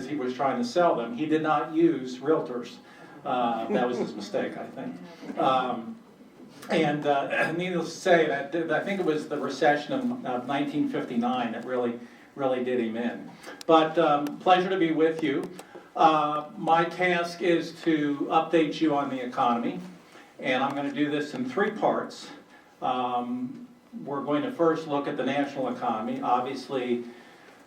he was trying to sell them. He did not use realtors. That was his mistake, I think. And needless to say, that I think it was the recession of 1959 that really did him in. But pleasure to be with you. My task is to update you on the economy, and I'm going to do this in three parts. We're going to first look at the national economy. Obviously,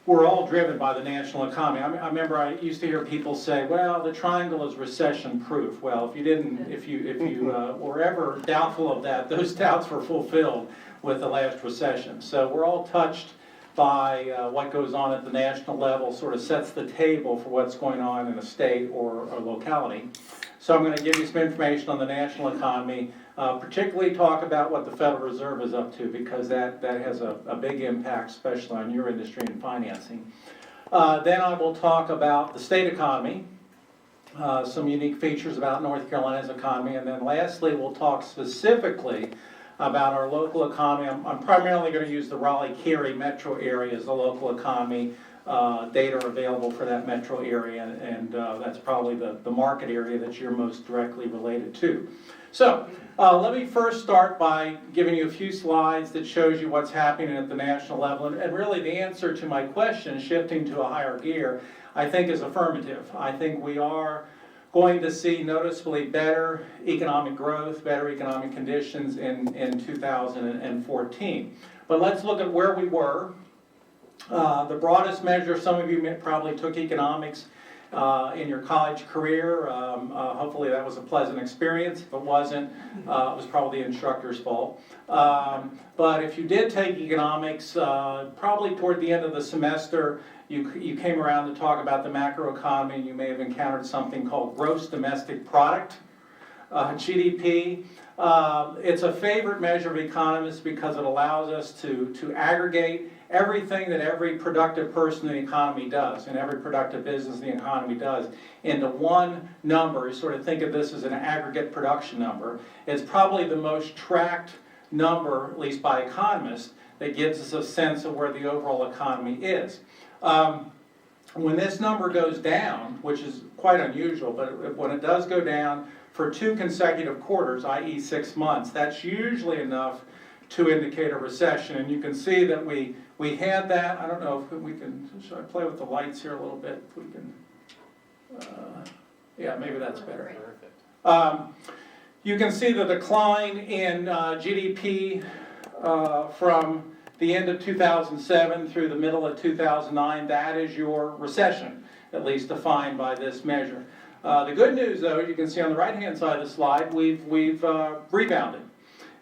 we're all driven by the national economy. I remember I used to hear people say, well, the triangle is recession-proof. Well, if you were ever doubtful of that, those doubts were fulfilled with the last recession. So we're all touched by what goes on at the national level, sort of sets the table for what's going on in a state or a locality. So I'm going to give you some information on the national economy, particularly talk about what the Federal Reserve is up to, because that has a big impact, especially on your industry and financing. Then I will talk about the state economy, some unique features about North Carolina's economy, and then lastly we'll talk specifically about our local economy. I'm primarily going to use the Raleigh-Cary metro area as the local economy. Data are available for that metro area, and that's probably the market area that you're most directly related to. So let me first start by giving you a few slides that shows you what's happening at the national level, and really the answer to my question, shifting to a higher gear, I think is affirmative. I think we are going to see noticeably better economic growth, better economic conditions in 2014. But let's look at where we were. The broadest measure, some of you probably took economics in your college career. Hopefully that was a pleasant experience. If it wasn't, it was probably the instructor's fault. But if you did take economics, probably toward the end of the semester, you came around to talk about the macroeconomy, and you may have encountered something called gross domestic product, GDP. It's a favorite measure of economists because it allows us to aggregate everything that every productive person in the economy does, and every productive business in the economy does, into one number. You sort of think of this as an aggregate production number. It's probably the most tracked number, at least by economists, that gives us a sense of where the overall economy is. When this number goes down, which is quite unusual, but when it does go down for 2 consecutive quarters, i.e. 6 months, that's usually enough to indicate a recession. And you can see that we had that. I don't know if we can, should I play with the lights here a little bit? If we can, yeah, maybe that's better. You can see the decline in GDP from the end of 2007 through the middle of 2009. That is your recession, at least defined by this measure. The good news, though, you can see on the right-hand side of the slide, we've rebounded.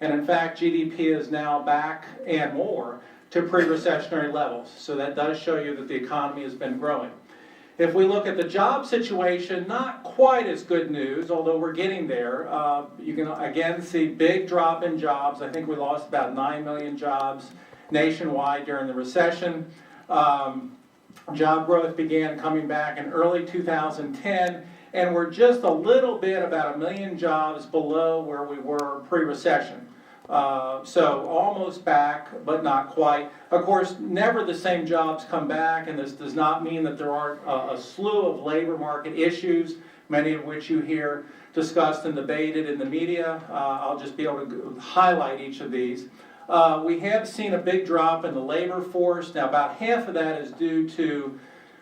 And in fact, GDP is now back and more to pre-recessionary levels. So that does show you that the economy has been growing. If we look at the job situation, not quite as good news, although we're getting there. You can again see big drop in jobs. I think we lost about 9 million jobs nationwide during the recession. Job growth began coming back in early 2010, and we're just a little bit, about 1 million jobs below where we were pre-recession. So almost back, but not quite. Of course, never the same jobs come back, and this does not mean that there aren't a slew of labor market issues, many of which you hear discussed and debated in the media. I'll just be able to highlight each of these. We have seen a big drop in the labor force. Now, about half of that is due to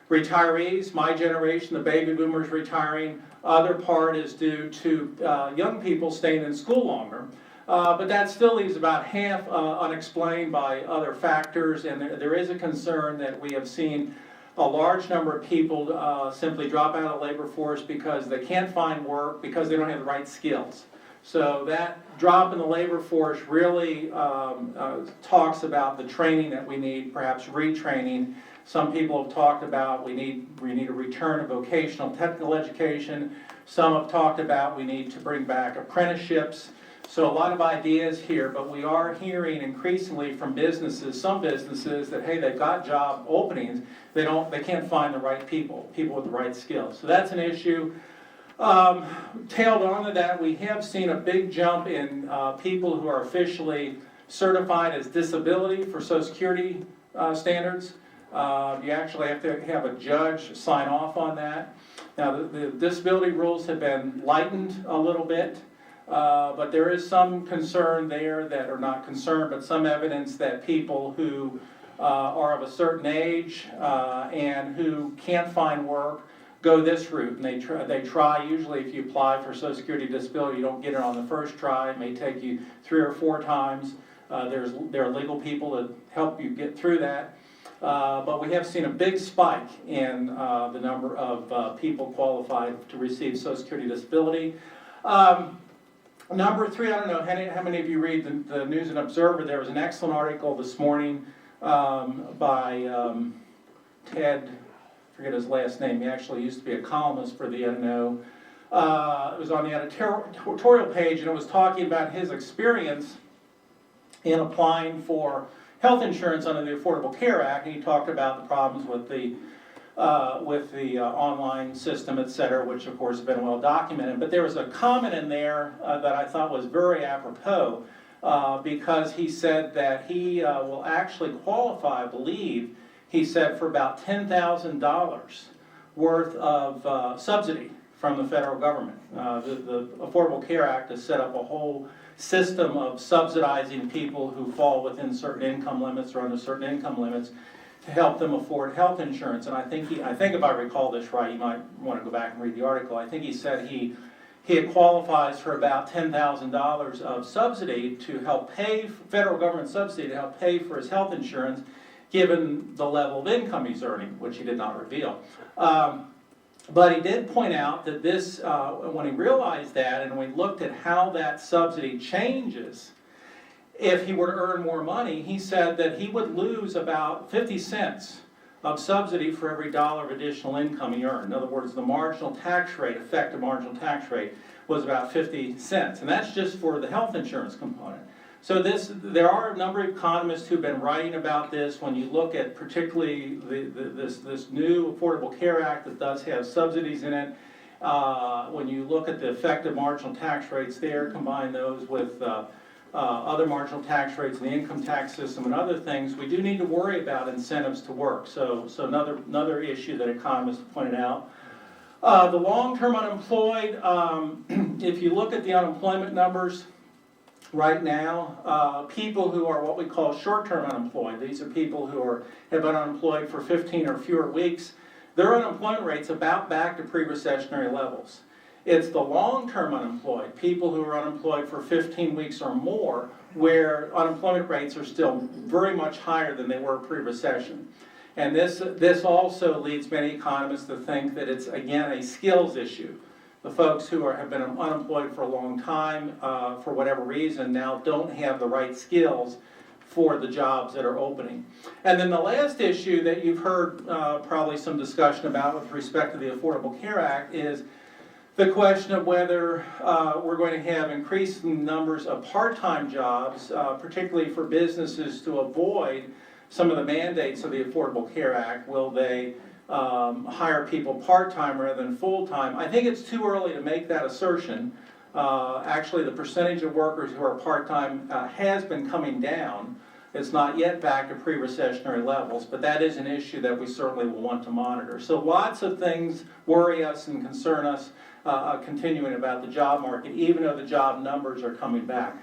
retirees, my generation, the baby boomers retiring. Other part is due to young people staying in school longer. But that still leaves about half unexplained by other factors, and there is a concern that we have seen a large number of people simply drop out of the labor force because they can't find work, because they don't have the right skills. So that drop in the labor force really talks about the training that we need, perhaps retraining. Some people have talked about we need a return of vocational technical education. Some have talked about we need to bring back apprenticeships. So a lot of ideas here, but we are hearing increasingly from businesses, some businesses, that hey, they've got job openings, they can't find the right people with the right skills. So that's an issue. Tailed on to that, we have seen a big jump in people who are officially certified as disability for Social Security standards. You actually have to have a judge sign off on that. Now, the disability rules have been lightened a little bit, but there is some concern there that, or not concern, but some evidence that people who are of a certain age and who can't find work go this route, and they try. Usually if you apply for Social Security disability, you don't get it on the first try. It may take you 3 or 4 times. There are legal people that help you get through that. But we have seen a big spike in the number of people qualified to receive Social Security disability. Number 3, I don't know how many of you read the News and Observer. There was an excellent article this morning by Ted, I forget his last name. He actually used to be a columnist for the NNO. It was on the editorial page, and it was talking about his experience in applying for health insurance under the Affordable Care Act, and he talked about the problems with the online system, et cetera, which of course have been well documented. But there was a comment in there that I thought was very apropos, because he said that he will actually qualify, I believe, he said, for about $10,000 worth of subsidy from the federal government. The Affordable Care Act has set up a whole system of subsidizing people who fall within certain income limits or under certain income limits to help them afford health insurance. And I think if I recall this right, you might want to go back and read the article. I think he said he qualifies for about $10,000 of subsidy to help pay, federal government subsidy to help pay for his health insurance, given the level of income he's earning, which he did not reveal. But he did point out that this, when he realized that, and we looked at how that subsidy changes, if he were to earn more money, he said that he would lose about 50 cents of subsidy for every dollar of additional income he earned. In other words, the marginal tax rate, effective marginal tax rate, was about 50 cents. And that's just for the health insurance component. So there are a number of economists who've been writing about this. When you look at particularly this new Affordable Care Act that does have subsidies in it, when you look at the effective marginal tax rates there, combine those with other marginal tax rates in the income tax system and other things, we do need to worry about incentives to work. So another issue that economists pointed out. The long-term unemployed, if you look at the unemployment numbers, right now, people who are what we call short-term unemployed, these are people who have been unemployed for 15 or fewer weeks, their unemployment rate's about back to pre-recessionary levels. It's the long-term unemployed, people who are unemployed for 15 weeks or more, where unemployment rates are still very much higher than they were pre-recession. And this also leads many economists to think that it's, again, a skills issue. The folks who have been unemployed for a long time, for whatever reason, now don't have the right skills for the jobs that are opening. And then the last issue that you've heard probably some discussion about with respect to the Affordable Care Act is the question of whether we're going to have increasing numbers of part-time jobs, particularly for businesses to avoid some of the mandates of the Affordable Care Act. Will they hire people part-time rather than full-time? I think it's too early to make that assertion. Actually, the percentage of workers who are part-time has been coming down. It's not yet back to pre-recessionary levels, but that is an issue that we certainly will want to monitor. So lots of things worry us and concern us continuing about the job market, even though the job numbers are coming back.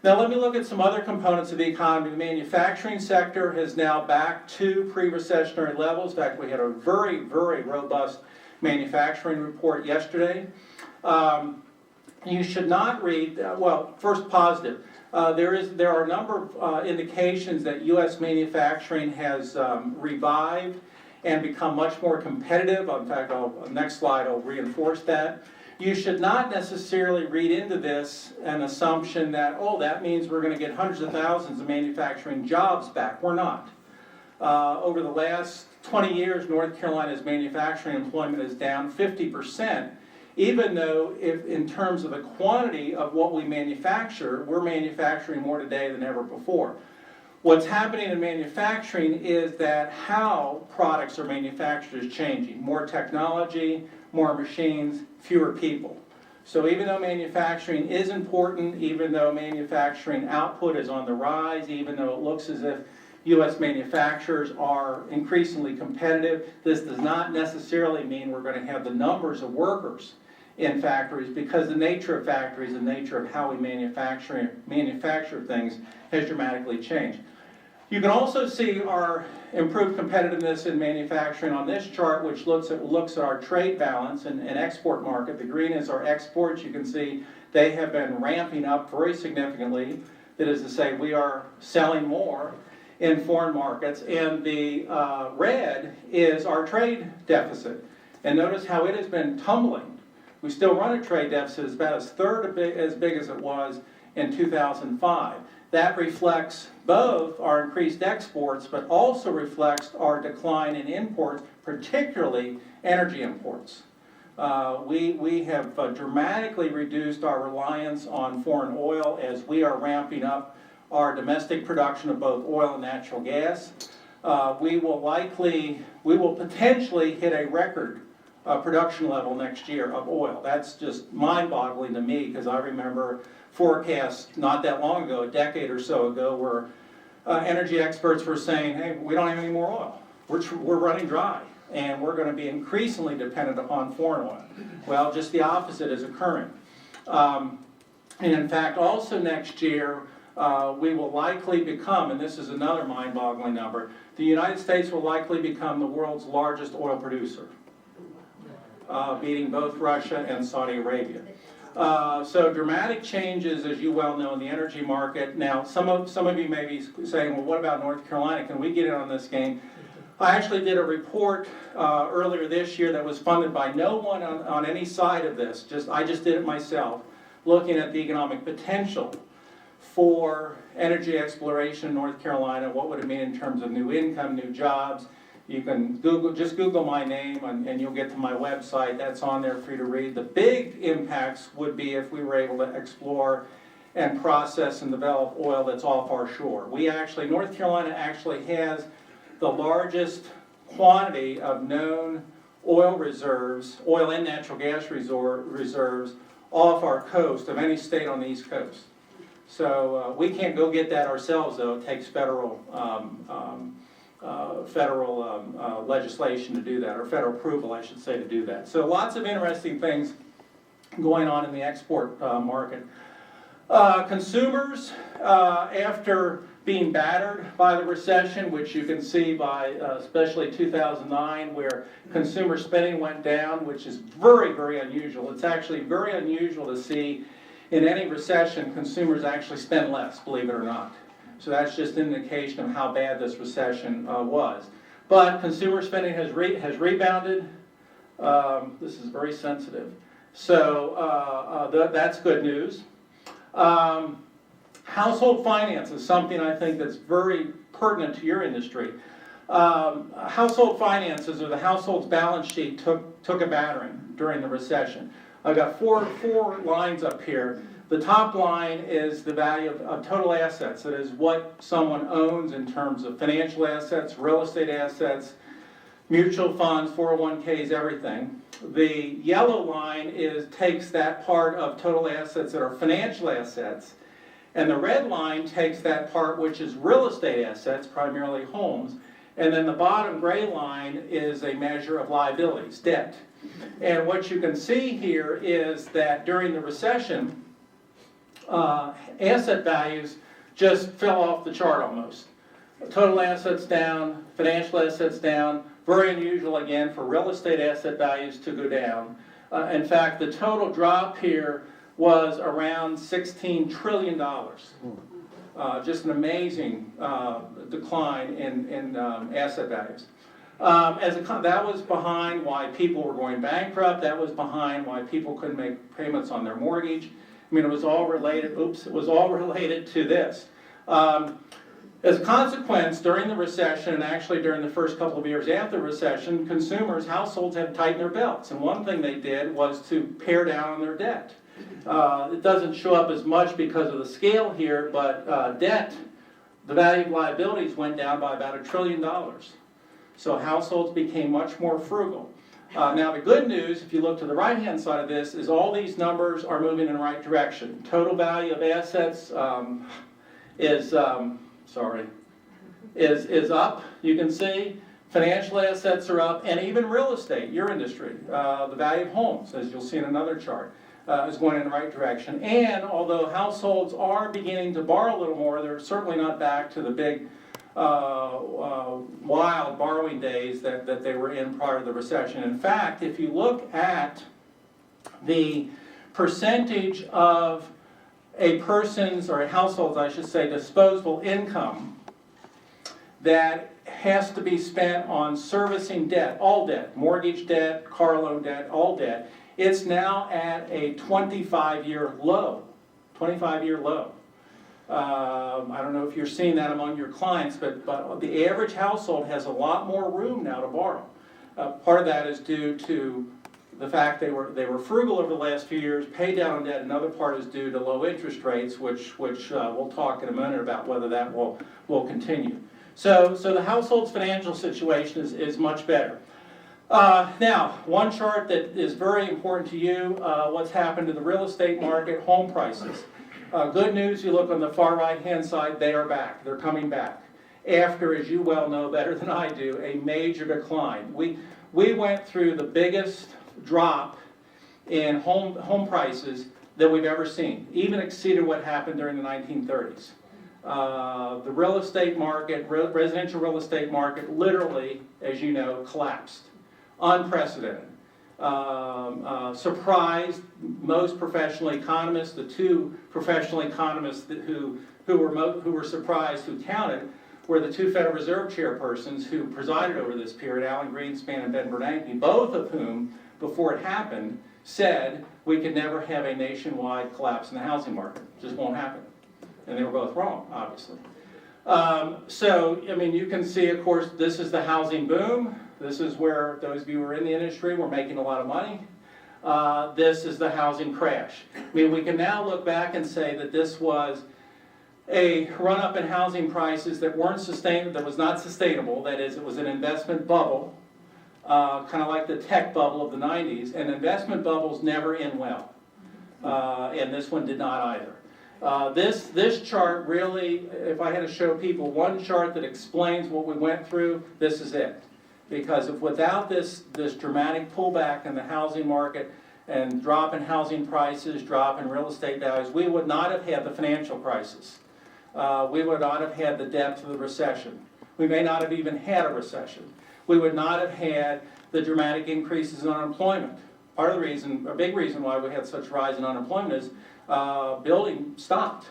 Now let me look at some other components of the economy. The manufacturing sector is now back to pre-recessionary levels. In fact, we had a very, very robust manufacturing report yesterday. You should not read, well, first positive. There are a number of indications that U.S. manufacturing has revived and become much more competitive. In fact, next slide I'll reinforce that. You should not necessarily read into this an assumption that, oh, that means we're going to get hundreds of thousands of manufacturing jobs back. We're not. Over the last 20 years, North Carolina's manufacturing employment is down 50%, even though in terms of the quantity of what we manufacture, we're manufacturing more today than ever before. What's happening in manufacturing is that how products are manufactured is changing. More technology, more machines, fewer people. So even though manufacturing is important, even though manufacturing output is on the rise, even though it looks as if U.S. manufacturers are increasingly competitive. This does not necessarily mean we're going to have the numbers of workers in factories, because the nature of factories, the nature of how we manufacture things has dramatically changed. You can also see our improved competitiveness in manufacturing on this chart, which looks at our trade balance and export market. The green is our exports. You can see they have been ramping up very significantly. That is to say, we are selling more in foreign markets, and the red is our trade deficit. And notice how it has been tumbling. We still run a trade deficit. It's about a third as big as it was in 2005. That reflects both our increased exports, but also reflects our decline in imports, particularly energy imports. We have dramatically reduced our reliance on foreign oil as we are ramping up our domestic production of both oil and natural gas. We will potentially hit a record production level next year of oil. That's just mind-boggling to me, because I remember forecasts not that long ago, a decade or so ago, where energy experts were saying, hey, we don't have any more oil. We're running dry, and we're going to be increasingly dependent upon foreign oil. Well, just the opposite is occurring. And in fact, also next year, we will likely become, and this is another mind-boggling number, the United States will likely become the world's largest oil producer, beating both Russia and Saudi Arabia. So dramatic changes, as you well know, in the energy market. Now, some of you may be saying, well, what about North Carolina? Can we get in on this game? I actually did a report earlier this year that was funded by no one on any side of this. I just did it myself, looking at the economic potential for energy exploration in North Carolina. What would it mean in terms of new income, new jobs? You can just Google my name and you'll get to my website. That's on there for you to read. The big impacts would be if we were able to explore and process and develop oil that's off our shore. North Carolina actually has the largest quantity of known oil reserves, oil and natural gas reserves, off our coast of any state on the East Coast. So we can't go get that ourselves, though. It takes federal legislation to do that, or federal approval, I should say, to do that. So lots of interesting things going on in the export market. Consumers, after being battered by the recession, which you can see by especially 2009, where consumer spending went down, which is very, very unusual. It's actually very unusual to see in any recession consumers actually spend less, believe it or not. So that's just an indication of how bad this recession was. But consumer spending has rebounded. This is very sensitive. So that's good news. Household finance is something I think that's very pertinent to your industry. Household finances, or the household's balance sheet, took a battering during the recession. I've got four lines up here. The top line is the value of total assets. That is what someone owns in terms of financial assets, real estate assets, mutual funds, 401ks, everything. The yellow line takes that part of total assets that are financial assets, and the red line takes that part which is real estate assets, primarily homes, and then the bottom gray line is a measure of liabilities, debt. And what you can see here is that during the recession, asset values just fell off the chart almost. Total assets down, financial assets down. Very unusual again for real estate asset values to go down. In fact, the total drop here was around $16 trillion. Just an amazing decline in asset values. That was behind why people were going bankrupt. That was behind why people couldn't make payments on their mortgage. I mean, it was all related. It was all related to this. As a consequence, during the recession, and actually during the first couple of years after the recession, households had tightened their belts. And one thing they did was to pare down on their debt. It doesn't show up as much because of the scale here, but debt, the value of liabilities went down by about $1 trillion. So households became much more frugal. Now the good news, if you look to the right-hand side of this, is all these numbers are moving in the right direction. Total value of assets is, is up, you can see. Financial assets are up, and even real estate, your industry, the value of homes, as you'll see in another chart, is going in the right direction. And although households are beginning to borrow a little more, they're certainly not back to the big wild borrowing days that they were in prior to the recession. In fact, if you look at the percentage of a person's, or a household's, I should say, disposable income that has to be spent on servicing debt, all debt, mortgage debt, car loan debt, all debt, it's now at a 25-year low. 25-year low. I don't know if you're seeing that among your clients, but the average household has a lot more room now to borrow. Part of that is due to the fact they were frugal over the last few years, paid down on debt. Another part is due to low interest rates, which we'll talk in a minute about whether that will continue. So the household's financial situation is much better. Now, one chart that is very important to you, what's happened to the real estate market, home prices. Good news, you look on the far right-hand side, they are back. They're coming back. After, as you well know better than I do, a major decline. We went through the biggest drop in home prices that we've ever seen, even exceeded what happened during the 1930s. The real estate market, residential real estate market, literally, as you know, collapsed. Unprecedented. Surprised most professional economists. The two professional economists who were surprised, who counted, were the two Federal Reserve chairpersons who presided over this period, Alan Greenspan and Ben Bernanke, both of whom, before it happened, said we could never have a nationwide collapse in the housing market. It just won't happen. And they were both wrong, obviously. So, I mean, you can see, of course, this is the housing boom. This is where those of you who are in the industry were making a lot of money. This is the housing crash. I mean, we can now look back and say that this was a run-up in housing prices that weren't sustainable, that was not sustainable. That is, it was an investment bubble, kind of like the tech bubble of the 90s. And investment bubbles never end well. And this one did not either. This chart really, if I had to show people one chart that explains what we went through, this is it. Because if without this dramatic pullback in the housing market and drop in housing prices, drop in real estate values, we would not have had the financial crisis. We would not have had the depth of the recession. We may not have even had a recession. We would not have had the dramatic increases in unemployment. Part of the reason, a big reason why we had such a rise in unemployment is building stopped.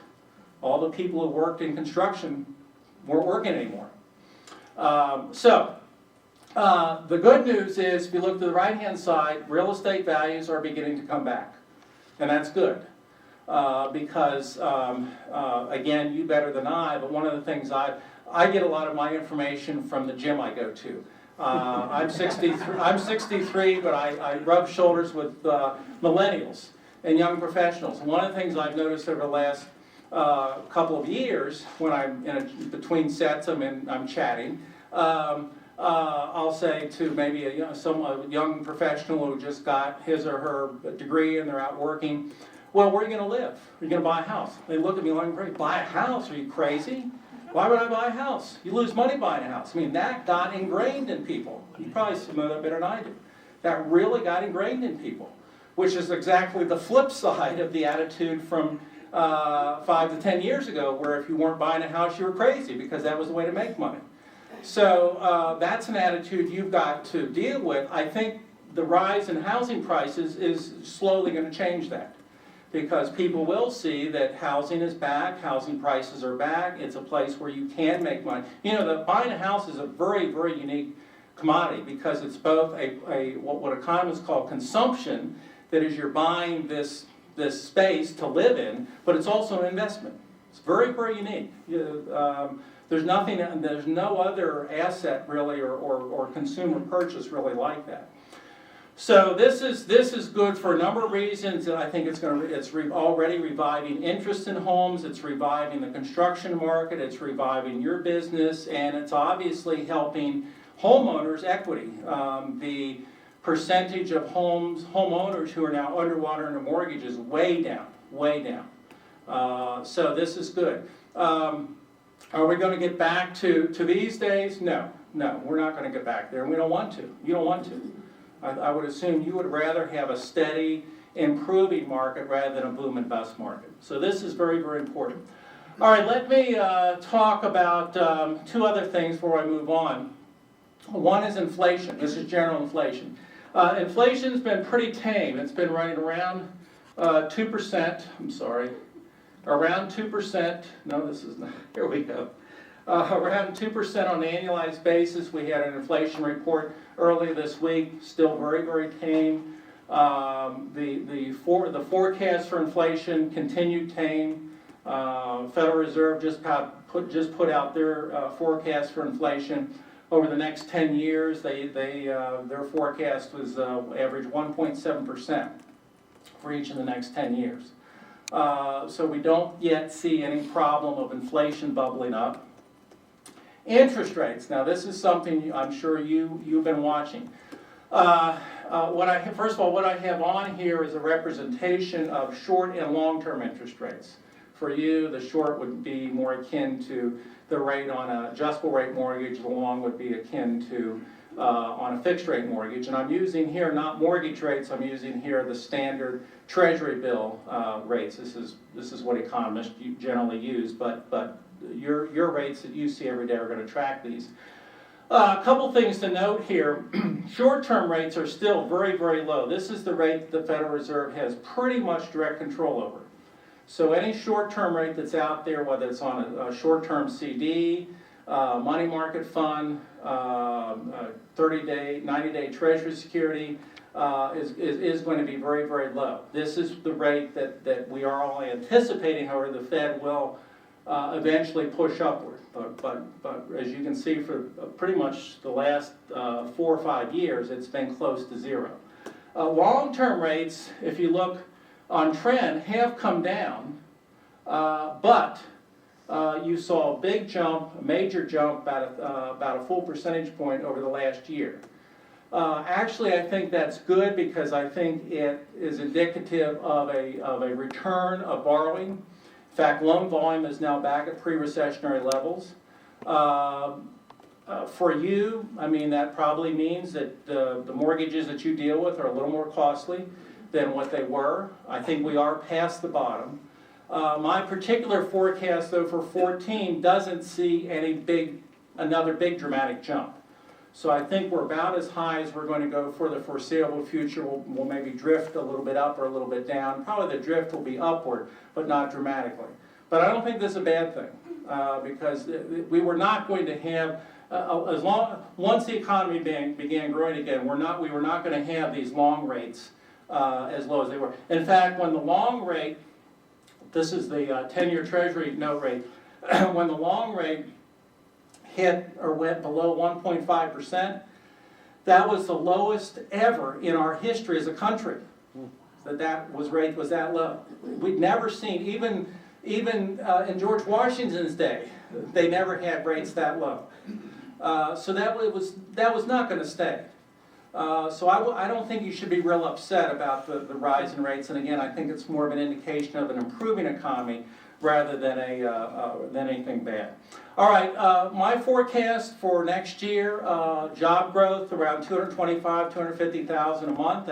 All the people who worked in construction weren't working anymore. The good news is, if you look to the right-hand side, real estate values are beginning to come back. And that's good. Because, again, you better than I, but one of the things I get a lot of my information from the gym I go to. I'm 63, but I rub shoulders with millennials and young professionals. And one of the things I've noticed over the last couple of years, when I'm between sets, I'm chatting, I'll say to maybe a young professional who just got his or her degree and they're out working, well, where are you going to live? Are you going to buy a house? They look at me like, buy a house? Are you crazy? Why would I buy a house? You lose money buying a house. I mean, that got ingrained in people. You probably know that better than I do. That really got ingrained in people, which is exactly the flip side of the attitude from 5 to 10 years ago, where if you weren't buying a house, you were crazy, because that was the way to make money. So that's an attitude you've got to deal with. I think the rise in housing prices is slowly going to change that, because people will see that housing is back, housing prices are back, it's a place where you can make money. You know, buying a house is a very, very unique commodity, because it's both what economists call consumption, that is, you're buying this space to live in, but it's also an investment. It's very, very unique. There's no other asset really or consumer purchase really like that. So this is good for a number of reasons, and I think it's already reviving interest in homes, it's reviving the construction market, it's reviving your business, and it's obviously helping homeowners' equity. The percentage of homeowners who are now underwater in a mortgage is way down, way down. So this is good. Are we going to get back to these days? No, we're not going to get back there, and we don't want to. You don't want to. I would assume you would rather have a steady, improving market rather than a boom and bust market. So this is very, very important. All right, let me talk about two other things before I move on. One is inflation. This is general inflation. Inflation's been pretty tame. It's been running around 2%. I'm sorry. Around 2%. No, this is not. Here we go. Around 2% on an annualized basis. We had an inflation report earlier this week. Still very, very tame. The forecast for inflation continued tame. Federal Reserve just put out their forecast for inflation. Over the next 10 years, their forecast was average 1.7% for each of the next 10 years. So we don't yet see any problem of inflation bubbling up. Interest rates. Now this is something I'm sure you've been watching. First of all, what I have on here is a representation of short and long-term interest rates. For you, the short would be more akin to the rate on an adjustable rate mortgage. The long would be akin to on a fixed rate mortgage. And I'm using here not mortgage rates. I'm using here the standard Treasury bill rates. This is what economists generally use. But your rates that you see every day are going to track these. A couple things to note here. Short-term rates are still very, very low. This is the rate the Federal Reserve has pretty much direct control over. So any short-term rate that's out there, whether it's on a short-term CD, money market fund, 30-day, 90-day Treasury security, is going to be very, very low. This is the rate that we are all anticipating, however, the Fed will eventually push upward. But as you can see, for pretty much the last 4 or 5 years, it's been close to zero. Long-term rates, if you look on trend, have come down, but you saw a big jump, a major jump, about a full percentage point over the last year. Actually, I think that's good because I think it is indicative of a return of borrowing. In fact, loan volume is now back at pre-recessionary levels. For you, I mean, that probably means that the mortgages that you deal with are a little more costly than what they were. I think we are past the bottom. My particular forecast, though, for 14 doesn't see another big dramatic jump. So I think we're about as high as we're going to go for the foreseeable future. We'll maybe drift a little bit up or a little bit down. Probably the drift will be upward, but not dramatically. But I don't think this is a bad thing because we were not going to have, once the economy began growing again, we were not going to have these long rates as low as they were. In fact, when the long rate, this is the 10-year Treasury note rate, when the long rate hit or went below 1.5%, that was the lowest ever in our history as a country. That rate was that low. We'd never seen, even in George Washington's day, they never had rates that low. So that was not going to stay. So I don't think you should be real upset about the rise in rates. And again, I think it's more of an indication of an improving economy rather than than anything bad. All right, my forecast for next year, job growth around 225, 250,000 a month.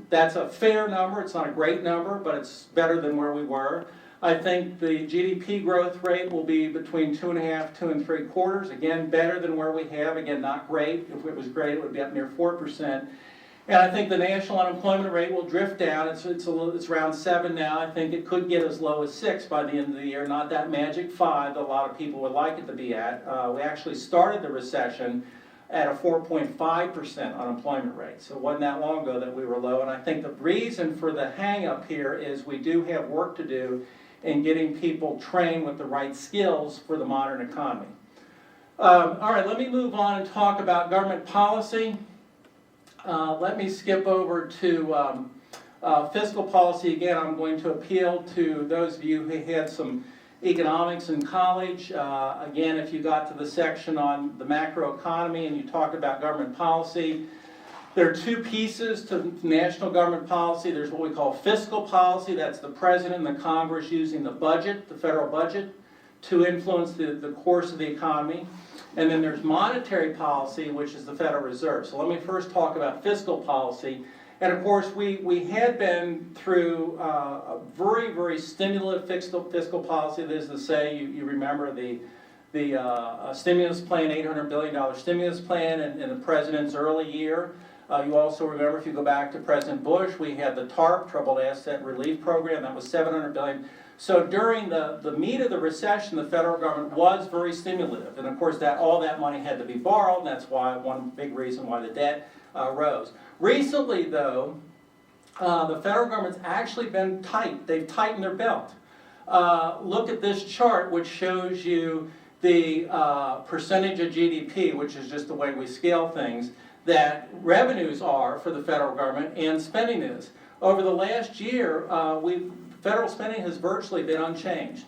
That's a fair number. It's not a great number, but it's better than where we were. I think the GDP growth rate will be between 2.5%, 2 3/4. Again, better than where we have. Again, not great. If it was great, it would be up near 4%. And I think the national unemployment rate will drift down. It's around 7 now. I think it could get as low as 6 by the end of the year. Not that magic 5 that a lot of people would like it to be at. We actually started the recession at a 4.5% unemployment rate. So it wasn't that long ago that we were low. And I think the reason for the hang up here is we do have work to do in getting people trained with the right skills for the modern economy. All right, let me move on and talk about government policy. Let me skip over to fiscal policy. Again, I'm going to appeal to those of you who had some economics in college. Again, if you got to the section on the macroeconomy and you talked about government policy, there are two pieces to national government policy. There's what we call fiscal policy. That's the president and the Congress using the budget, the federal budget, to influence the course of the economy. And then there's monetary policy, which is the Federal Reserve. So let me first talk about fiscal policy. And of course, we had been through a very, very stimulative fiscal policy. That is to say, you remember the stimulus plan, $800 billion stimulus plan in the president's early year. You also remember, if you go back to President Bush, we had the TARP, Troubled Asset Relief Program, that was $700 billion. So during the meat of the recession, the federal government was very stimulative. And of course, all that money had to be borrowed, and that's why one big reason why the debt rose. Recently, though, the federal government's actually been tight. They've tightened their belt. Look at this chart, which shows you the percentage of GDP, which is just the way we scale things, that revenues are for the federal government and spending is. Over the last year, federal spending has virtually been unchanged.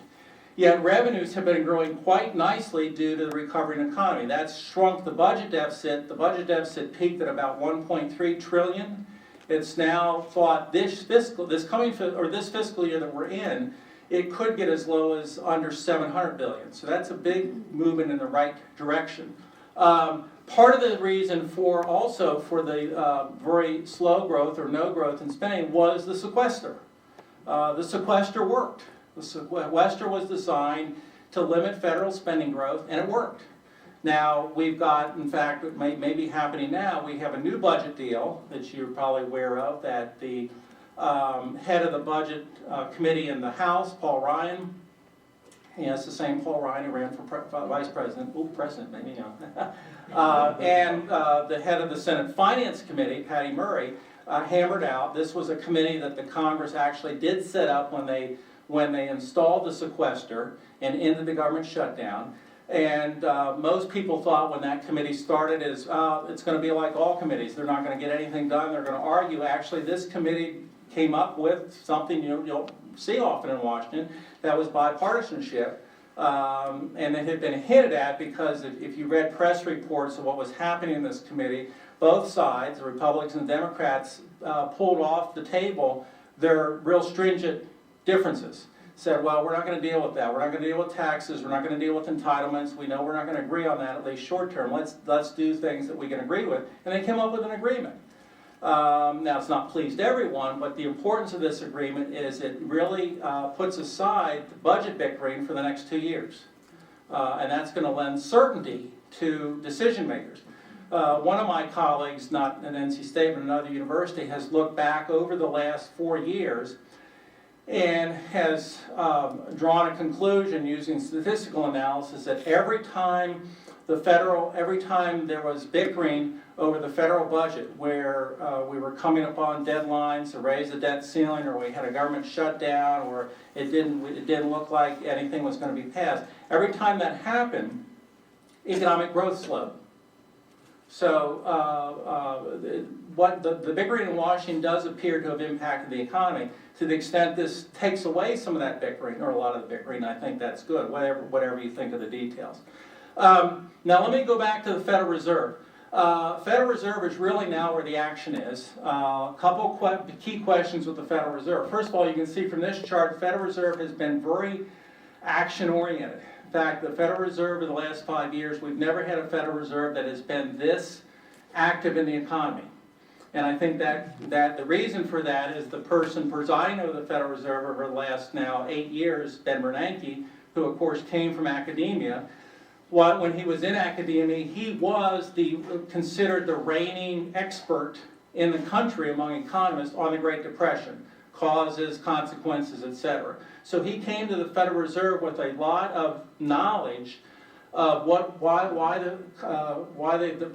Yet revenues have been growing quite nicely due to the recovering economy. That's shrunk the budget deficit. The budget deficit peaked at about 1.3 trillion. It's now thought this fiscal year that we're in, it could get as low as under 700 billion. So that's a big movement in the right direction. Part of the reason for the very slow growth or no growth in spending was the sequester. The sequester worked. The sequester was designed to limit federal spending growth, and it worked. Now, we've got, in fact, it may be happening now, we have a new budget deal that you're probably aware of, that the head of the budget committee in the House, Paul Ryan, yes, the same Paul Ryan who ran for vice president, president, maybe, you know, and the head of the Senate Finance Committee, Patty Murray, hammered out. This was a committee that the Congress actually did set up when they installed the sequester and ended the government shutdown. And most people thought when that committee started it's going to be like all committees. They're not going to get anything done. They're going to argue. Actually, this committee came up with something you'll see often in Washington, that was bipartisanship. And it had been hinted at because if you read press reports of what was happening in this committee, both sides, the Republicans and Democrats, pulled off the table their real stringent differences. Said, well, we're not going to deal with that. We're not going to deal with taxes. We're not going to deal with entitlements. We know we're not going to agree on that, at least short term. Let's do things that we can agree with. And they came up with an agreement. Now, it's not pleased everyone, but the importance of this agreement is it really puts aside the budget bickering for the next 2 years. And that's going to lend certainty to decision makers. One of my colleagues, not at NC State but another university, has looked back over the last 4 years and has drawn a conclusion using statistical analysis that every time there was bickering over the federal budget, where we were coming upon deadlines to raise the debt ceiling, or we had a government shutdown, or it didn't look like anything was going to be passed, every time that happened, economic growth slowed. So what the bickering in Washington does appear to have impacted the economy. To the extent this takes away some of that bickering, or a lot of the bickering, I think that's good, whatever you think of the details. Now let me go back to the Federal Reserve. Federal Reserve is really now where the action is. A couple key questions with the Federal Reserve. First of all, you can see from this chart, the Federal Reserve has been very action-oriented. In fact, the Federal Reserve in the last 5 years, we've never had a Federal Reserve that has been this active in the economy. And I think that the reason for that is the person presiding over the Federal Reserve over the last now 8 years, Ben Bernanke, who of course came from academia. When he was in academia, he was considered the reigning expert in the country among economists on the Great Depression, causes, consequences, etc. So he came to the Federal Reserve with a lot of knowledge of why the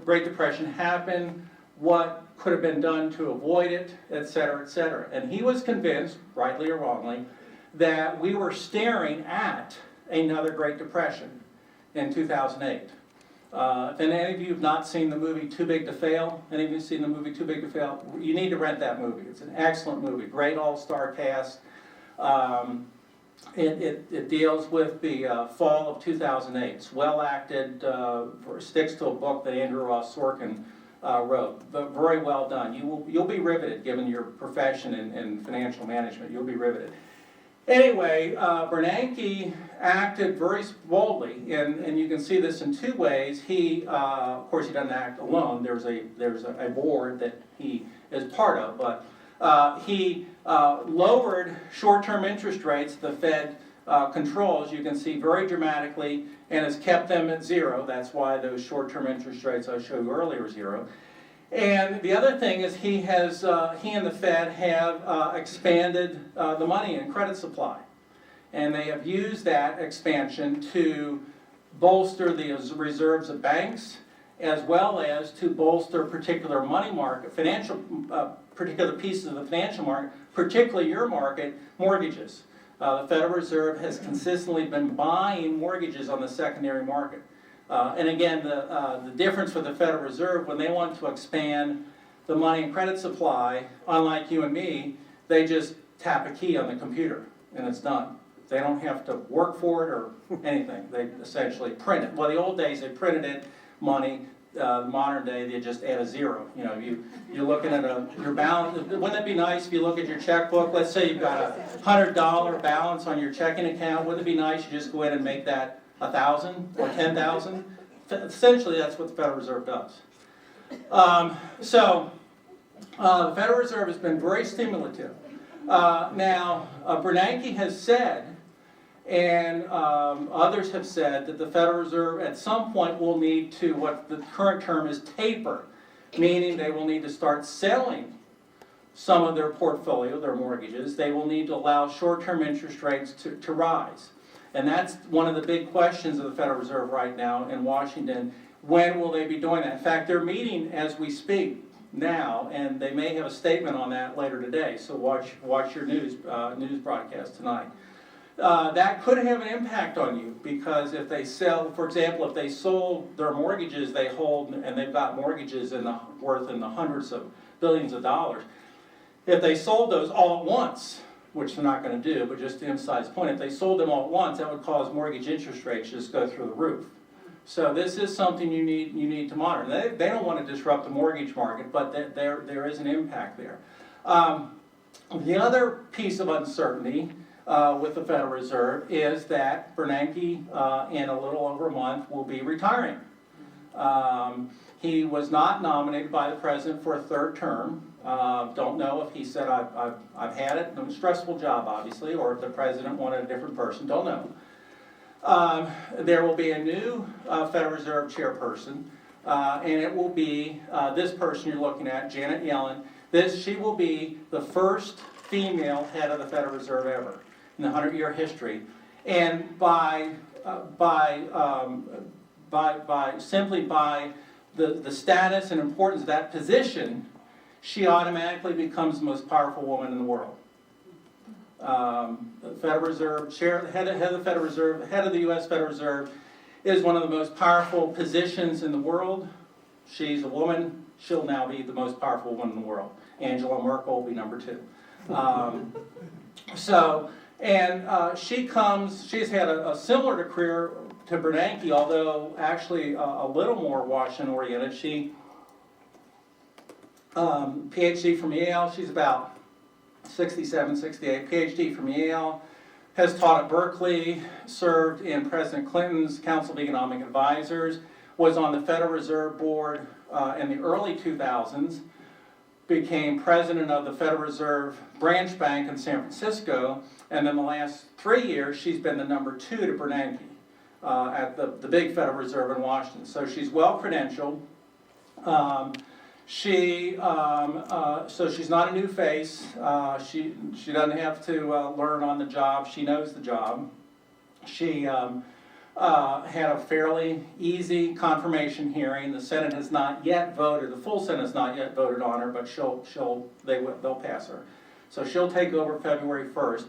Great Depression happened, what could have been done to avoid it, etc., etc. And he was convinced, rightly or wrongly, that we were staring at another Great Depression in 2008. If any of you have not seen the movie Too Big to Fail, any of you seen the movie Too Big to Fail? You need to rent that movie. It's an excellent movie, great all-star cast. It deals with the fall of 2008. It's well acted, sticks to a book that Andrew Ross Sorkin wrote. But very well done. You'll be riveted, given your profession in financial management. You'll be riveted. Anyway, Bernanke acted very boldly, and you can see this in two ways. He, of course, he doesn't act alone. There's a board that he is part of, but he lowered short-term interest rates the Fed controls, you can see very dramatically, and has kept them at zero. That's why those short-term interest rates I showed you earlier are zero. And the other thing is he and the Fed have expanded the money and credit supply. And they have used that expansion to bolster the reserves of banks, as well as to bolster particular money market, particular pieces of the financial market, particularly your market, mortgages. The Federal Reserve has consistently been buying mortgages on the secondary market. And again, the difference for the Federal Reserve, when they want to expand the money and credit supply, unlike you and me, they just tap a key on the computer and it's done. They don't have to work for it or anything. They essentially print it. Well, the old days they printed it, money. Modern day, they just add a zero. You know, you're looking at your balance. Wouldn't it be nice if you look at your checkbook? Let's say you've got a $100 balance on your checking account. Wouldn't it be nice you just go in and make that 1,000 or 10,000? Essentially, that's what the Federal Reserve does. The Federal Reserve has been very stimulative. Now, Bernanke has said, and others have said, that the Federal Reserve at some point will need to, what the current term is, taper, meaning they will need to start selling some of their portfolio, their mortgages. They will need to allow short-term interest rates to rise. And that's one of the big questions of the Federal Reserve right now in Washington. When will they be doing that? In fact, they're meeting as we speak now, and they may have a statement on that later today. So watch your news broadcast tonight. That could have an impact on you, because if they sell, for example, if they sold their mortgages they hold, and they've got mortgages worth in the hundreds of billions of dollars, if they sold those all at once, which they're not going to do, but just to emphasize the point, if they sold them all at once, that would cause mortgage interest rates to just go through the roof. So this is something you need to monitor. They don't want to disrupt the mortgage market, but there is an impact there. The other piece of uncertainty with the Federal Reserve is that Bernanke, in a little over a month, will be retiring. He was not nominated by the president for a third term. Don't know if he said, I've had it. It was a stressful job, obviously, or if the president wanted a different person. Don't know. There will be a new Federal Reserve chairperson, and it will be this person you're looking at, Janet Yellen. She will be the first female head of the Federal Reserve ever in the 100-year history, and simply by the status and importance of that position, she automatically becomes the most powerful woman in the world. The Federal Reserve head of the Federal Reserve, head of the U.S. Federal Reserve, is one of the most powerful positions in the world. She's a woman. She'll now be the most powerful woman in the world. Angela Merkel will be number 2. She's had a similar career to Bernanke, although actually a little more Washington-oriented. She, PhD from Yale, she's about 67, 68, PhD from Yale, has taught at Berkeley, served in President Clinton's Council of Economic Advisors, was on the Federal Reserve Board in the early 2000s, became president of the Federal Reserve Branch Bank in San Francisco, and in the last 3 years she's been the number 2 to Bernanke at the big Federal Reserve in Washington. So she's well credentialed. So she's not a new face. She doesn't have to learn on the job. She knows the job. She had a fairly easy confirmation hearing. The Senate has not yet voted. The full Senate has not yet voted on her, but they'll pass her. So she'll take over February 1st.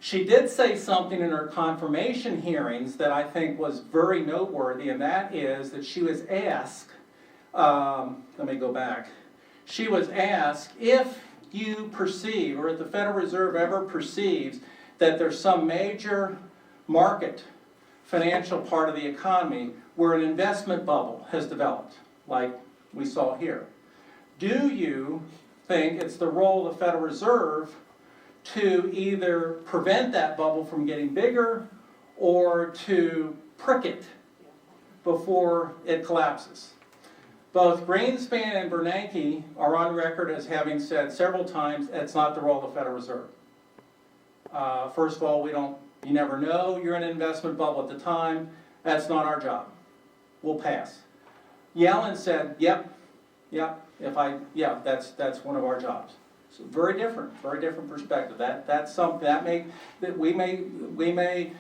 She did say something in her confirmation hearings that I think was very noteworthy, and that is that she was asked, let me go back. She was asked, if you perceive, or if the Federal Reserve ever perceives that there's some major market, financial part of the economy where an investment bubble has developed, like we saw here, do you think it's the role of the Federal Reserve to either prevent that bubble from getting bigger or to prick it before it collapses. Both Greenspan and Bernanke are on record as having said several times it's not the role of the Federal Reserve. First of all, you never know you're in an investment bubble at the time. That's not our job. We'll pass. Yellen said, yep, that's one of our jobs. So very different perspective. That's something that we may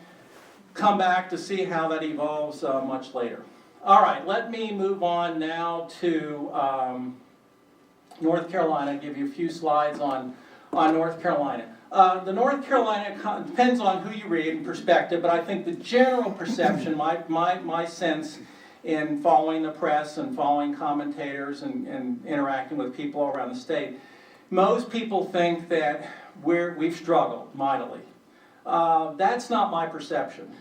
come back to see how that evolves much later. All right, let me move on now to North Carolina. Give you a few slides on North Carolina. The North Carolina depends on who you read and perspective, but I think the general perception, my sense in following the press and following commentators and interacting with people all around the state, most people think that we've struggled mightily. That's not my perception.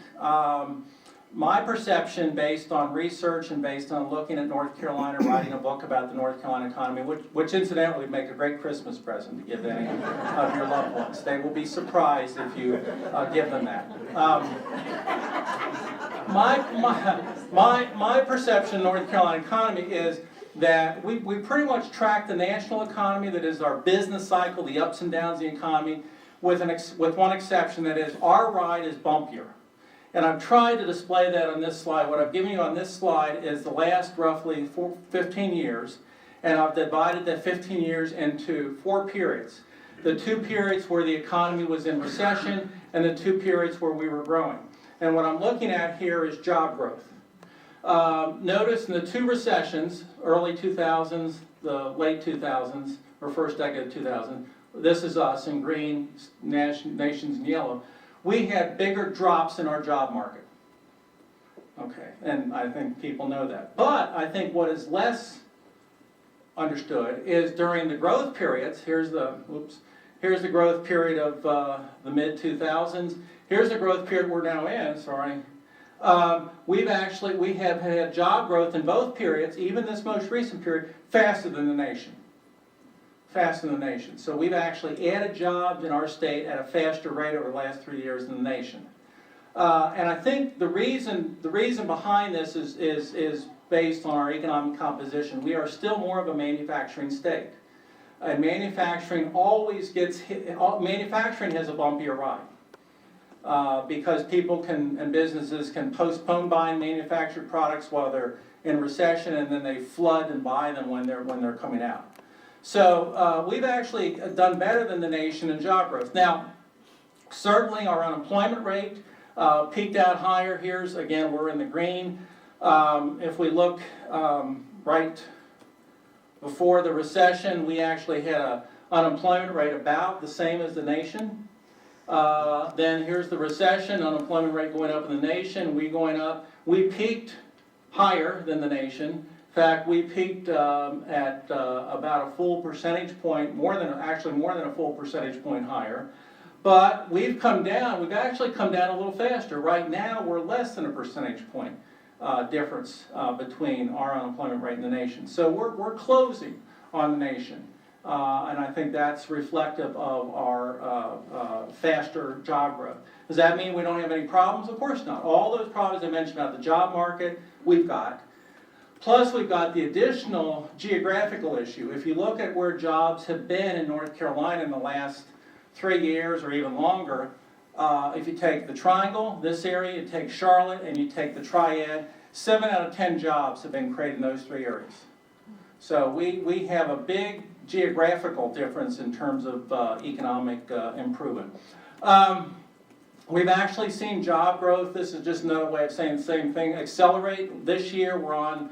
My perception, based on research and based on looking at North Carolina, writing a book about the North Carolina economy, which incidentally would make a great Christmas present to give any of your loved ones. They will be surprised if you give them that. My perception of the North Carolina economy is that we pretty much track the national economy, that is our business cycle, the ups and downs of the economy, with one exception, that is our ride is bumpier. And I've tried to display that on this slide. What I've given you on this slide is the last roughly 15 years, and I've divided that 15 years into 4 periods. The 2 periods where the economy was in recession, and the 2 periods where we were growing. And what I'm looking at here is job growth. Notice in the 2 recessions, early 2000s, the late 2000s, or first decade of 2000, this is us in green, nations in yellow, we had bigger drops in our job market. Okay, and I think people know that. But I think what is less understood is during the growth periods, here's the growth period of the mid-2000s, here's the growth period we're now in, sorry. We have had job growth in both periods, even this most recent period, faster than the nation. So we've actually added jobs in our state at a faster rate over the last 3 years than the nation. And I think the reason behind this is based on our economic composition. We are still more of a manufacturing state. And manufacturing always gets hit, manufacturing has a bumpier ride. Because people and businesses can postpone buying manufactured products while they're in recession, and then they flood and buy them when they're coming out. So we've actually done better than the nation in job growth. Now, certainly our unemployment rate peaked out higher. Here's, again, we're in the green. If we look right before the recession, we actually had an unemployment rate about the same as the nation. Then here's the recession, unemployment rate going up in the nation, we going up. We peaked higher than the nation. In fact, we peaked at about a full percentage point, more than a full percentage point higher. But we've actually come down a little faster. Right now, we're less than a percentage point difference between our unemployment rate and the nation. So we're closing on the nation. And I think that's reflective of our faster job growth. Does that mean we don't have any problems? Of course not. All those problems I mentioned about the job market, we've got. Plus, we've got the additional geographical issue. If you look at where jobs have been in North Carolina in the last 3 years or even longer, if you take the triangle, this area, you take Charlotte, and you take the triad, 7 out of 10 jobs have been created in those 3 areas. So we have a big geographical difference in terms of economic improvement. We've actually seen job growth, this is just another way of saying the same thing, accelerate. This year we're on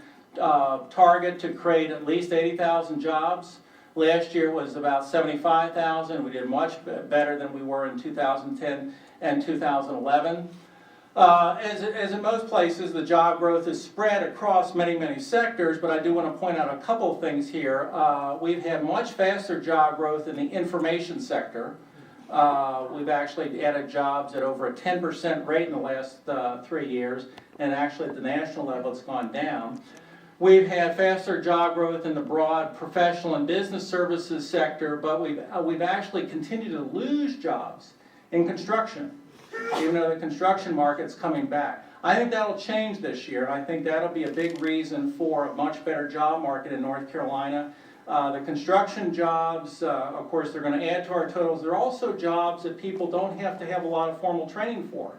target to create at least 80,000 jobs. Last year was about 75,000. We did much better than we were in 2010 and 2011. As in most places, the job growth is spread across many sectors, but I do want to point out a couple of things here. We've had much faster job growth in the information sector. We've actually added jobs at over a 10% rate in the last 3 years, and actually at the national level it's gone down. We've had faster job growth in the broad professional and business services sector, but we've actually continued to lose jobs in construction, even though the construction market's coming back. I think that'll change this year, and I think that'll be a big reason for a much better job market in North Carolina. The construction jobs, of course, they're going to add to our totals. They're also jobs that people don't have to have a lot of formal training for.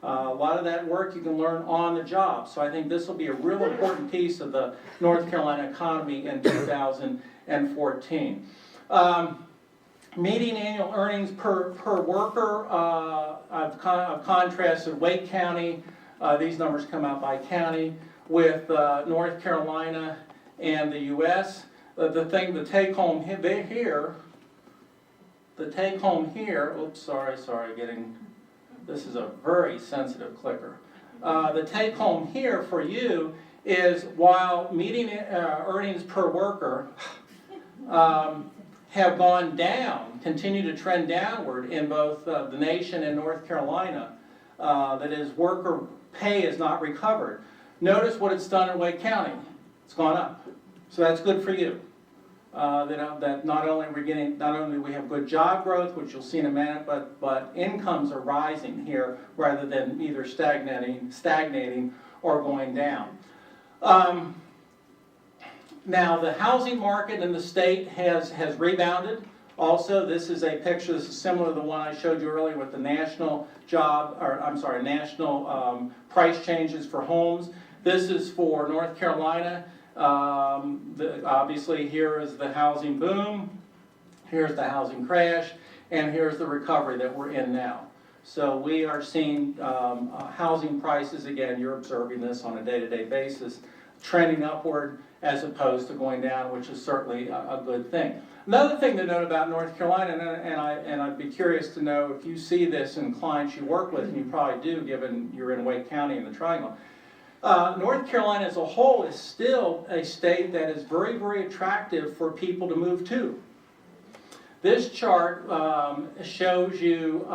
A lot of that work you can learn on the job. So I think this will be a real important piece of the North Carolina economy in 2014. Median annual earnings per worker, I've contrasted Wake County, these numbers come out by county, with North Carolina and the U.S. The take home here, oops, sorry, this is a very sensitive clicker. The take home here for you is while median earnings per worker have gone down, continue to trend downward in both the nation and North Carolina, that is, worker pay is not recovered. Notice what it's done in Wake County. It's gone up. So that's good for you. That not only we have good job growth, which you'll see in a minute, but incomes are rising here rather than either stagnating or going down. Now the housing market in the state has rebounded. Also, this is a picture. This is similar to the one I showed you earlier with the national price changes for homes. This is for North Carolina. Obviously here is the housing boom, here's the housing crash, and here's the recovery that we're in now. So we are seeing housing prices, again, you're observing this on a day-to-day basis, trending upward as opposed to going down, which is certainly a good thing. Another thing to note about North Carolina, and I'd be curious to know if you see this in clients you work with, and you probably do given you're in Wake County in the Triangle. North Carolina as a whole is still a state that is very, very attractive for people to move to. This chart shows you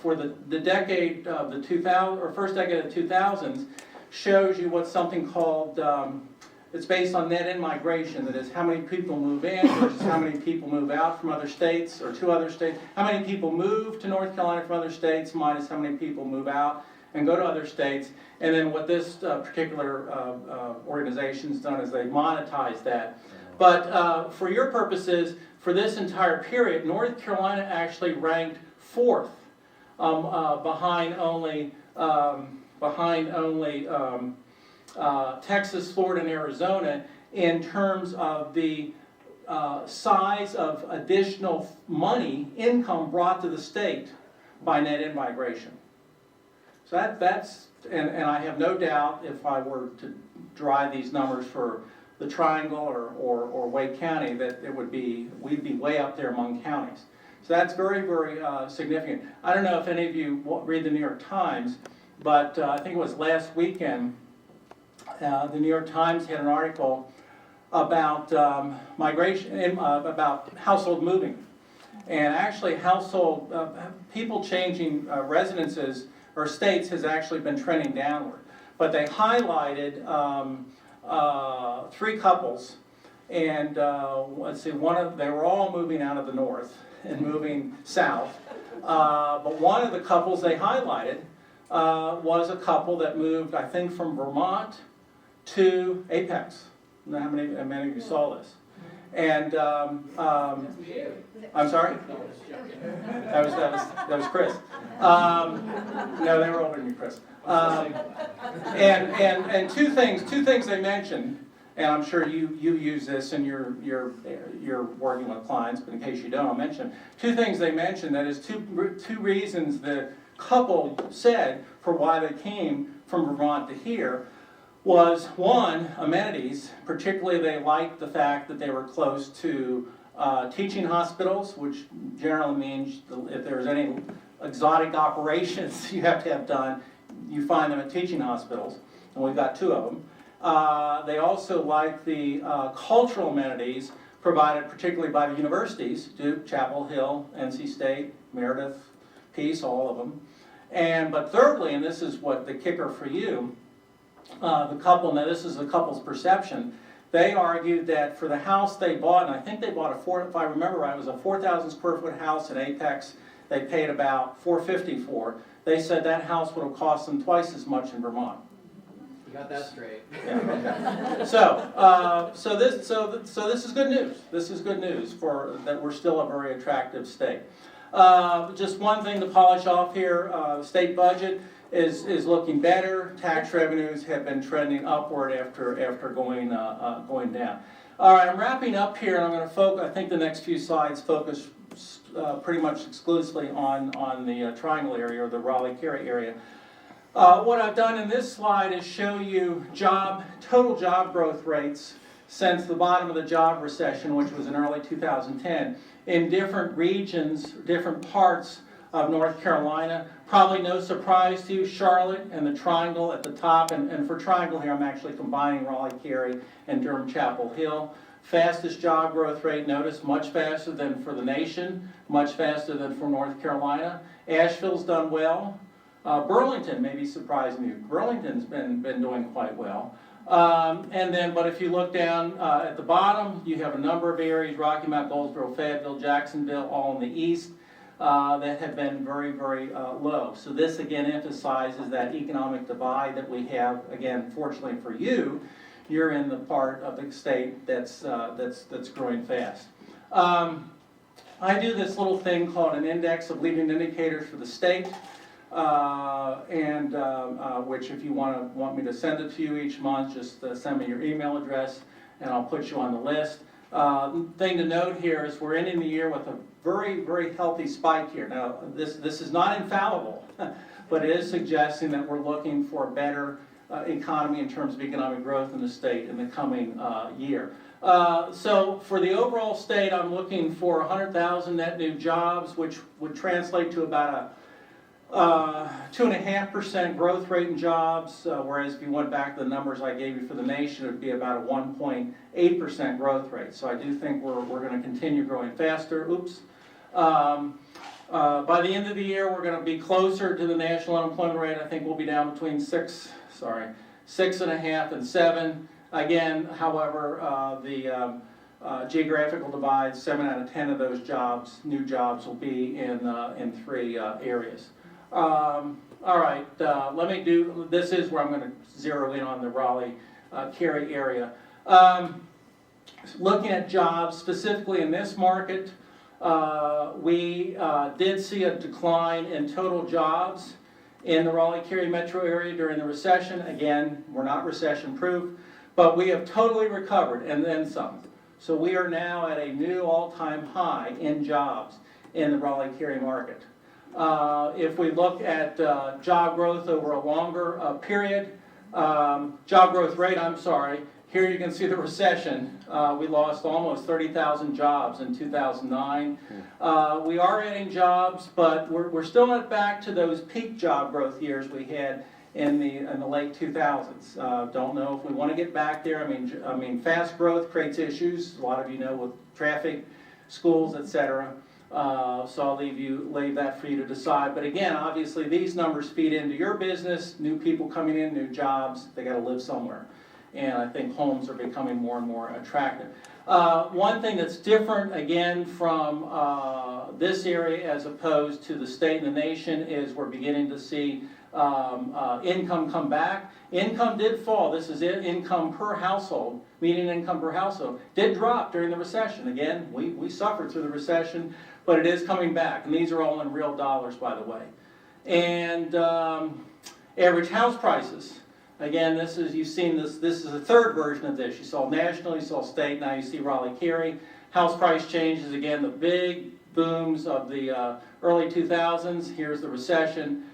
for the decade of the 2000 or first decade of the 2000s, shows you what's something called it's based on net in-migration. That is, how many people move in versus how many people move out from other states or to other states. How many people move to North Carolina from other states minus how many people move out and go to other states. And then what this particular organization's done is they monetize that. But for your purposes, for this entire period, North Carolina actually ranked 4th, behind only Texas, Florida, and Arizona in terms of the size of additional money, income brought to the state by net in-migration. So that's, and I have no doubt if I were to drive these numbers for the Triangle or Wake County that we'd be way up there among counties. So that's very, very significant. I don't know if any of you read the New York Times, but I think it was last weekend, the New York Times had an article about migration, about household moving. And actually people changing residences or states has actually been trending downward. But they highlighted 3 couples, and let's see, they were all moving out of the north and moving south. But one of the couples they highlighted was a couple that moved, I think, from Vermont to Apex. I don't know how many of you saw this. And I'm sorry? That was Chris. No, they were older than you, Chris. And two things they mentioned, and I'm sure you use this and you're working with clients, but in case you don't, I'll mention 2 things they mentioned. That is two reasons the couple said for why they came from Vermont to here. Was one, amenities. Particularly they liked the fact that they were close to teaching hospitals, which generally means if there's any exotic operations you have to have done, you find them at teaching hospitals, and we've got 2 of them. They also like the cultural amenities provided particularly by the universities, Duke, Chapel Hill, NC State, Meredith, Peace, all of them. But thirdly, and this is what the kicker for you, the couple, now this is the couple's perception, they argued that for the house they bought, and I think they bought if I remember right, it was a 4,000 square foot house in Apex, they paid about $450 for. They said that house would have cost them twice as much in Vermont. You got that straight. Yeah, okay. So this is good news. This is good news for that we're still a very attractive state. Just one thing to polish off here: state budget is looking better. Tax revenues have been trending upward after going down. All right, I'm wrapping up here, and I'm going to focus. I think the next few slides focus pretty much exclusively on the Triangle area or the Raleigh-Cary area. What I've done in this slide is show you total job growth rates since the bottom of the job recession, which was in early 2010, in different regions, different parts of North Carolina. Probably no surprise to you, Charlotte and the Triangle at the top, and for Triangle here I'm actually combining Raleigh-Cary and Durham-Chapel Hill. Fastest job growth rate, notice, much faster than for the nation, much faster than for North Carolina. Asheville's done well. Burlington may be surprising you. Burlington's been doing quite well. But if you look down at the bottom, you have a number of areas: Rocky Mount, Goldsboro, Fayetteville, Jacksonville, all in the east, that have been very, very low. So this again emphasizes that economic divide that we have. Again, fortunately for you, you're in the part of the state that's growing fast. I do this little thing called an index of leading indicators for the state. Which if you want me to send it to you each month, just send me your email address and I'll put you on the list. Thing to note here is we're ending the year with a very, very healthy spike here. Now, this is not infallible, but it is suggesting that we're looking for a better economy in terms of economic growth in the state in the coming year. So for the overall state, I'm looking for 100,000 net new jobs, which would translate to about a 2.5% growth rate in jobs, whereas if you went back to the numbers I gave you for the nation, it would be about a 1.8% growth rate. So I do think we're going to continue growing faster. By the end of the year, we're going to be closer to the national unemployment rate. I think we'll be down between 6.5 and 7. Again, however, the geographical divide, 7 out of 10 of those jobs, new jobs, will be in 3 areas. All right, this is where I'm going to zero in on the Raleigh-Cary area. Looking at jobs, specifically in this market, we did see a decline in total jobs in the Raleigh-Cary metro area during the recession. Again, we're not recession-proof, but we have totally recovered and then some. So we are now at a new all-time high in jobs in the Raleigh-Cary market. If we look at job growth over a longer period, job growth rate, here you can see the recession. We lost almost 30,000 jobs in 2009. We are adding jobs, but we're still not back to those peak job growth years we had in the late 2000s. Don't know if we want to get back there. I mean, fast growth creates issues. A lot of you know with traffic, schools, etc. So I'll leave that for you to decide. But again, obviously, these numbers feed into your business. New people coming in, new jobs. They got to live somewhere, and I think homes are becoming more and more attractive. One thing that's different, again, from this area as opposed to the state and the nation is we're beginning to see income come back. Income did fall. This is income per household, median income per household, did drop during the recession. Again, we suffered through the recession, but it is coming back. And these are all in real dollars, by the way. And average house prices. Again, you've seen this is a third version of this. You saw national, you saw state, now you see Raleigh-Cary. House price changes, again, the big booms of the early 2000s. Here's the recession.